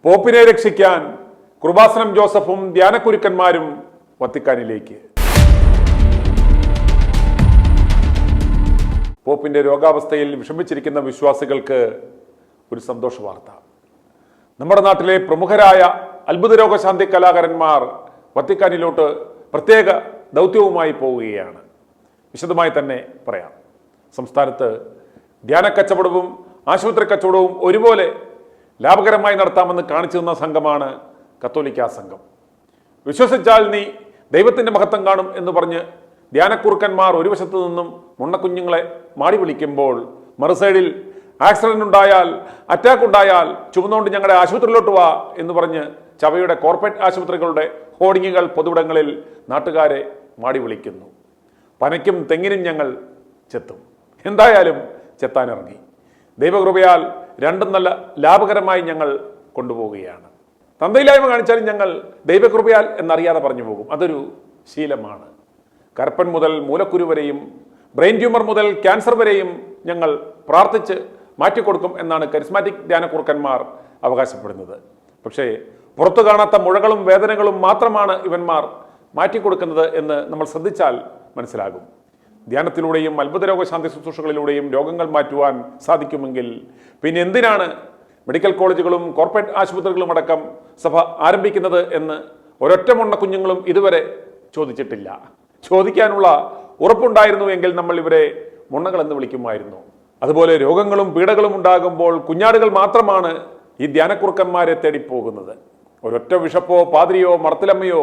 പോപ്പിനെ രക്ഷിക്കാൻ കൃപാസനം ജോസഫും ധ്യാനക്കുരുക്കന്മാരും വത്തിക്കാനിലേക്ക്. പോപ്പിന്റെ രോഗാവസ്ഥയിൽ വിഷമിച്ചിരിക്കുന്ന വിശ്വാസികൾക്ക് ഒരു സന്തോഷ വാർത്ത. നമ്മുടെ നാട്ടിലെ പ്രമുഖരായ അത്ഭുത രോഗശാന്തി കലാകാരന്മാർ വത്തിക്കാനിലോട്ട് പ്രത്യേക ദൗത്യവുമായി പോവുകയാണ്. വിശദമായി തന്നെ പറയാം. സംസ്ഥാനത്ത് ധ്യാന കച്ചവടവും ആശുപത്രി കച്ചവടവും ഒരുപോലെ ലാഭകരമായി നടത്താമെന്ന് കാണിച്ചു തന്ന സംഘമാണ് കത്തോലിക്ക സംഘം. വിശ്വസിച്ചാൽ നീ ദൈവത്തിന്റെ മഹത്വം കാണും എന്ന് പറഞ്ഞ് ധ്യാനക്കുറുക്കന്മാർ ഒരു വശത്തു നിന്നും മുണ്ണക്കുഞ്ഞുങ്ങളെ മാടി വിളിക്കുമ്പോൾ, മറുസൈഡിൽ ആക്സിഡന്റ് ഉണ്ടായാൽ, അറ്റാക്ക് ഉണ്ടായാൽ ചുമന്നുകൊണ്ട് ഞങ്ങളുടെ ആശുപത്രിയിലോട്ട് വാ എന്ന് പറഞ്ഞ് ചവയുടെ കോർപ്പറേറ്റ് ആശുപത്രികളുടെ ഹോർഡിങ്ങുകൾ പൊതുവിടങ്ങളിൽ നാട്ടുകാരെ മാടി വിളിക്കുന്നു. പനയ്ക്കും തെങ്ങിനും ഞങ്ങൾ ചെത്തും. എന്തായാലും ചെത്താനിറങ്ങി. ദൈവകൃപയാൽ രണ്ടും നല്ല ലാഭകരമായി ഞങ്ങൾ കൊണ്ടുപോവുകയാണ്. തന്തയില്ലായ്മ കാണിച്ചാലും ഞങ്ങൾ ദൈവകൃപയാൽ എന്നറിയാതെ പറഞ്ഞു പോകും. അതൊരു ശീലമാണ്. കരപ്പൻ മുതൽ മൂലക്കുരു വരെയും ബ്രെയിൻ ട്യൂമർ മുതൽ ക്യാൻസർ വരെയും ഞങ്ങൾ പ്രാർത്ഥിച്ച് മാറ്റിക്കൊടുക്കും എന്നാണ് കരിസ്മാറ്റിക് ധ്യാനക്കുറുക്കന്മാർ അവകാശപ്പെടുന്നത്. പക്ഷേ പുറത്തു കാണാത്ത മുഴകളും വേദനകളും മാത്രമാണ് ഇവന്മാർ മാറ്റിക്കൊടുക്കുന്നത് എന്ന് നമ്മൾ ശ്രദ്ധിച്ചാൽ മനസ്സിലാകും. ധ്യാനത്തിലൂടെയും അത്ഭുത രോഗശാന്തി ശുശ്രൂഷകളിലൂടെയും രോഗങ്ങൾ മാറ്റുവാൻ സാധിക്കുമെങ്കിൽ പിന്നെ എന്തിനാണ് മെഡിക്കൽ കോളേജുകളും കോർപ്പറേറ്റ് ആശുപത്രികളും അടക്കം സഭ ആരംഭിക്കുന്നത് എന്ന് ഒരൊറ്റ മുണ്ണ കുഞ്ഞുങ്ങളും ഇതുവരെ ചോദിച്ചിട്ടില്ല. ചോദിക്കാനുള്ള ഉറപ്പുണ്ടായിരുന്നുവെങ്കിൽ നമ്മൾ ഇവരെ മുണ്ണകൾ എന്ന് വിളിക്കുമായിരുന്നു. അതുപോലെ രോഗങ്ങളും പീഡകളും ഉണ്ടാകുമ്പോൾ കുഞ്ഞാടുകൾ മാത്രമാണ് ഈ ധ്യാനക്കുറുക്കന്മാരെ തേടിപ്പോകുന്നത്. ഒരൊറ്റ ബിഷപ്പോ പാദ്രിയോ മർത്തിലമ്മയോ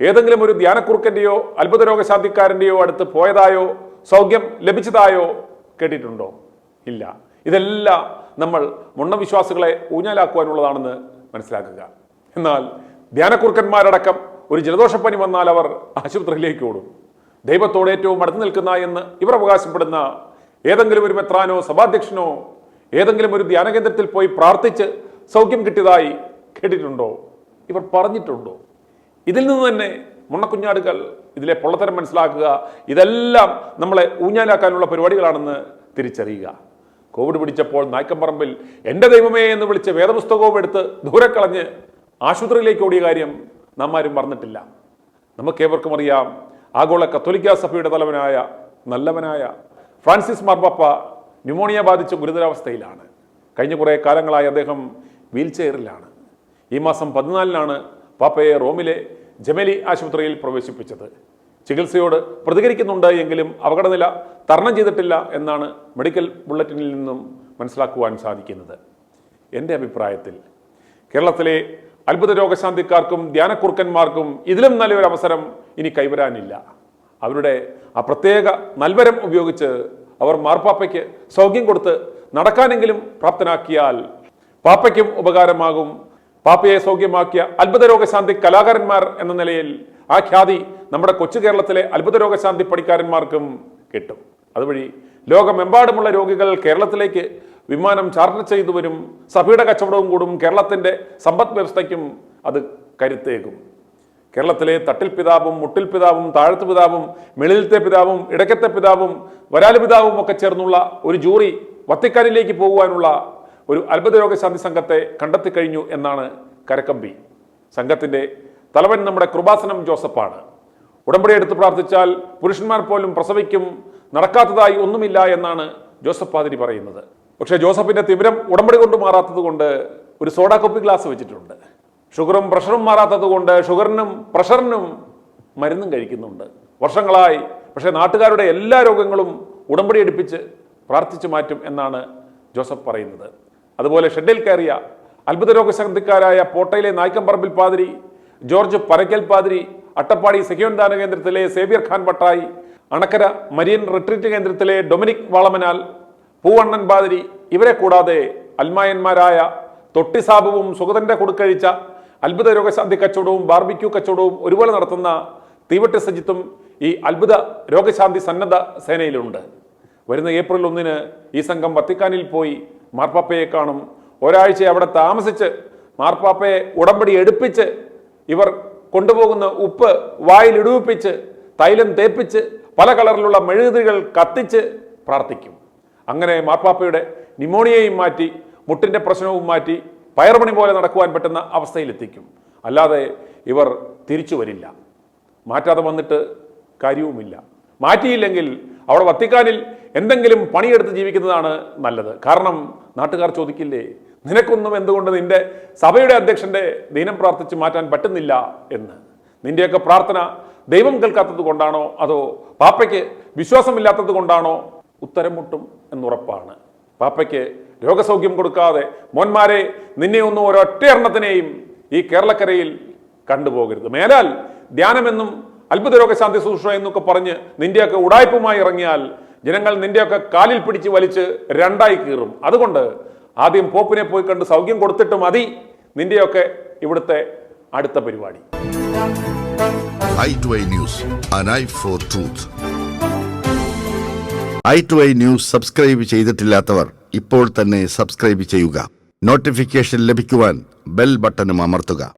ഏതെങ്കിലും ഒരു ധ്യാനക്കുറുക്കന്റെയോ അത്ഭുത രോഗശാന്തിക്കാരൻ്റെയോ അടുത്ത് പോയതായോ സൗഖ്യം ലഭിച്ചതായോ കേട്ടിട്ടുണ്ടോ? ഇല്ല. ഇതെല്ലാം നമ്മൾ മുണ്ണവിശ്വാസികളെ ഊഞ്ഞാലാക്കുവാനുള്ളതാണെന്ന് മനസ്സിലാക്കുക. എന്നാൽ ധ്യാനക്കുറുക്കന്മാരടക്കം ഒരു ജലദോഷപ്പനി വന്നാൽ അവർ ആശുപത്രിയിലേക്ക് ഓടും. ദൈവത്തോട് ഏറ്റവും അടുത്ത് നിൽക്കുന്ന എന്ന് ഇവർ അവകാശപ്പെടുന്ന ഏതെങ്കിലും ഒരു മെത്രാനോ സഭാധ്യക്ഷനോ ഏതെങ്കിലും ഒരു ധ്യാനകേന്ദ്രത്തിൽ പോയി പ്രാർത്ഥിച്ച് സൗഖ്യം കിട്ടിയതായി കേട്ടിട്ടുണ്ടോ? ഇവർ പറഞ്ഞിട്ടുണ്ടോ? ഇതിൽ നിന്ന് തന്നെ മുണ്ണക്കുഞ്ഞാടുകൾ ഇതിലെ പൊള്ളത്തരം മനസ്സിലാക്കുക. ഇതെല്ലാം നമ്മളെ ഊഞ്ഞാലാക്കാനുള്ള പരിപാടികളാണെന്ന് തിരിച്ചറിയുക. കോവിഡ് പിടിച്ചപ്പോൾ നായ്ക്കമ്പറമ്പിൽ എൻ്റെ ദൈവമേ എന്ന് വിളിച്ച് വേദപുസ്തകവും എടുത്ത് ദൂരെ കളഞ്ഞ് ആശുപത്രിയിലേക്ക് ഓടിയ കാര്യം നാം ആരും മറന്നിട്ടില്ല. നമുക്കേവർക്കും അറിയാം, ആഗോള കത്തോലിക്ക സഭയുടെ തലവനായ നല്ലവനായ ഫ്രാൻസിസ് മാർപ്പാപ്പ ന്യൂമോണിയ ബാധിച്ച ഗുരുതരാവസ്ഥയിലാണ്. കഴിഞ്ഞ കുറേ കാലങ്ങളായി അദ്ദേഹം വീൽ ചെയറിലാണ്. ഈ മാസം 14-നാണ് പാപ്പയെ റോമിലെ ജമേലി ആശുപത്രിയിൽ പ്രവേശിപ്പിച്ചത്. ചികിത്സയോട് പ്രതികരിക്കുന്നുണ്ട് എങ്കിലും അപകടനില തരണം ചെയ്തിട്ടില്ല എന്നാണ് മെഡിക്കൽ ബുള്ളറ്റിനിൽ നിന്നും മനസ്സിലാക്കുവാൻ സാധിക്കുന്നത്. എൻ്റെ അഭിപ്രായത്തിൽ കേരളത്തിലെ അത്ഭുത രോഗശാന്തിക്കാർക്കും ധ്യാനക്കുറുക്കന്മാർക്കും ഇതിലും നല്ലൊരു അവസരം ഇനി കൈവരാനില്ല. അവരുടെ ആ പ്രത്യേക നൽവരം ഉപയോഗിച്ച് അവർ മാർപ്പാപ്പയ്ക്ക് സൗഖ്യം കൊടുത്ത് നടക്കാനെങ്കിലും പ്രാപ്തനാക്കിയാൽ പാപ്പയ്ക്കും ഉപകാരമാകും. പാപ്പയെ സൗഖ്യമാക്കിയ അത്ഭുത രോഗശാന്തി കലാകാരന്മാർ എന്ന നിലയിൽ ആ ഖ്യാതി നമ്മുടെ കൊച്ചു കേരളത്തിലെ അത്ഭുത രോഗശാന്തി പണിക്കാരന്മാർക്കും കിട്ടും. അതുവഴി ലോകമെമ്പാടുമുള്ള രോഗികൾ കേരളത്തിലേക്ക് വിമാനം ചാർട്ടർ ചെയ്തു വരും. സഭയുടെ കച്ചവടവും കൂടും. കേരളത്തിന്റെ സമ്പദ് വ്യവസ്ഥയ്ക്കും അത് കരുത്തേകും. കേരളത്തിലെ തട്ടിൽ പിതാവും മുട്ടിൽ പിതാവും താഴത്ത് പിതാവും മെളിലത്തെ പിതാവും ഇടയ്ക്കത്തെ പിതാവും വരാല് പിതാവും ഒക്കെ ചേർന്നുള്ള ഒരു ജൂറി വത്തിക്കാനിലേക്ക് പോകുവാനുള്ള ഒരു അത്ഭുത രോഗശാന്തി സംഘത്തെ കണ്ടെത്തി കഴിഞ്ഞു എന്നാണ് കരക്കമ്പി. സംഘത്തിന്റെ തലവൻ നമ്മുടെ കൃപാസനം ജോസഫാണ്. ഉടമ്പടി എടുത്ത് പ്രാർത്ഥിച്ചാൽ പുരുഷന്മാർ പോലും പ്രസവിക്കും, നടക്കാത്തതായി ഒന്നുമില്ല എന്നാണ് ജോസഫ് പാതിരി പറയുന്നത്. പക്ഷേ ജോസഫിന്റെ തിമിരം ഉടമ്പടി കൊണ്ട് മാറാത്തത് കൊണ്ട് ഒരു സോഡാ കോപ്പി ഗ്ലാസ് വെച്ചിട്ടുണ്ട്. ഷുഗറും പ്രഷറും മാറാത്തത് കൊണ്ട് ഷുഗറിനും പ്രഷറിനും മരുന്നും കഴിക്കുന്നുണ്ട് വർഷങ്ങളായി. പക്ഷേ നാട്ടുകാരുടെ എല്ലാ രോഗങ്ങളും ഉടമ്പടി എടുപ്പിച്ച് പ്രാർത്ഥിച്ചു മാറ്റും എന്നാണ് ജോസഫ് പറയുന്നത്. അതുപോലെ ഷെഡിൽ കയറിയ അത്ഭുത രോഗശാന്തിക്കാരായ പോട്ടയിലെ നായ്ക്കമ്പറമ്പിൽ പാതിരി, ജോർജ് പരക്കൽ പാതിരി, അട്ടപ്പാടി സെഹിയോൻ ദാന കേന്ദ്രത്തിലെ Xavier Khan Pattayi, Anakkara Marian retreat കേന്ദ്രത്തിലെ ഡൊമിനിക് വാളമനാൽ, പൂവണ്ണൻ പാതിരി, ഇവരെ കൂടാതെ അൽമായന്മാരായ തൊട്ടിസാബുവും സുഗതന്റെ കൊടുക്കഴിച്ച അത്ഭുത രോഗശാന്തി കച്ചവടവും ബാർബിക്യൂ കച്ചവടവും ഒരുപോലെ നടത്തുന്ന തീവട്ടി സജിത്തും ഈ അത്ഭുത രോഗശാന്തി സന്നദ്ധ സേനയിലുണ്ട്. വരുന്ന ഏപ്രിൽ 1-ന് ഈ സംഘം വത്തിക്കാനിൽ പോയി മാർപ്പാപ്പയെ കാണും. ഒരാഴ്ച അവിടെ താമസിച്ച് മാർപ്പാപ്പയെ ഉടമ്പടി എടുപ്പിച്ച് ഇവർ കൊണ്ടുപോകുന്ന ഉപ്പ് വായിലിടുവിപ്പിച്ച് തൈലം തേപ്പിച്ച് പല കളറിലുള്ള മെഴുകുതിരികൾ കത്തിച്ച് പ്രാർത്ഥിക്കും. അങ്ങനെ മാർപ്പാപ്പയുടെ ന്യൂമോണിയയും മാറ്റി മുട്ടിന്റെ പ്രശ്നവും മാറ്റി പയർമണി പോലെ നടക്കുവാൻ പറ്റുന്ന അവസ്ഥയിലെത്തിക്കും. അല്ലാതെ ഇവർ തിരിച്ചു വരില്ല. മാറ്റാതെ വന്നിട്ട് കാര്യവുമില്ല. മാറ്റിയില്ലെങ്കിൽ അവിടെ വത്തിക്കാനിൽ എന്തെങ്കിലും പണിയെടുത്ത് ജീവിക്കുന്നതാണ് നല്ലത്. കാരണം നാട്ടുകാർ ചോദിക്കില്ലേ, നിനക്കൊന്നും എന്തുകൊണ്ട് നിന്റെ സഭയുടെ അധ്യക്ഷന്റെ ദിനം പ്രാർത്ഥിച്ച് മാറ്റാൻ പറ്റുന്നില്ല എന്ന്. നിന്റെയൊക്കെ പ്രാർത്ഥന ദൈവം കേൾക്കാത്തത് കൊണ്ടാണോ അതോ പാപ്പയ്ക്ക് വിശ്വാസമില്ലാത്തത് കൊണ്ടാണോ? ഉത്തരം മുട്ടും എന്നുറപ്പാണ്. പാപ്പയ്ക്ക് രോഗസൗഖ്യം കൊടുക്കാതെ മോന്മാരെ നിന്നെ ഒന്നും ഒരൊറ്റ എണ്ണത്തിനെയും ഈ കേരളക്കരയിൽ കണ്ടുപോകരുത്. മേലാൽ ധ്യാനമെന്നും അത്ഭുത രോഗശാന്തി ശുശ്രൂഷ എന്നൊക്കെ പറഞ്ഞ് നിന്റെയൊക്കെ ഉടായ്പുമായി ഇറങ്ങിയാൽ ജനങ്ങൾ നിന്റെയൊക്കെ കാലിൽ പിടിച്ച് വലിച്ച് രണ്ടായി കീറും. അതുകൊണ്ട് ആദ്യം പോപ്പിനെ പോയി കണ്ട് സൗഖ്യം കൊടുത്തിട്ട് മതി നിന്റെയൊക്കെ ഇവിടുത്തെ അടുത്ത പരിപാടി. i2i News, an eye for truth. i2i News subscribe ചെയ്തിട്ടില്ലാത്തവർ ഇപ്പോൾ തന്നെ സബ്സ്ക്രൈബ് ചെയ്യുക. നോട്ടിഫിക്കേഷൻ ലഭിക്കുവാൻ ബെൽ ബട്ടണും അമർത്തുക.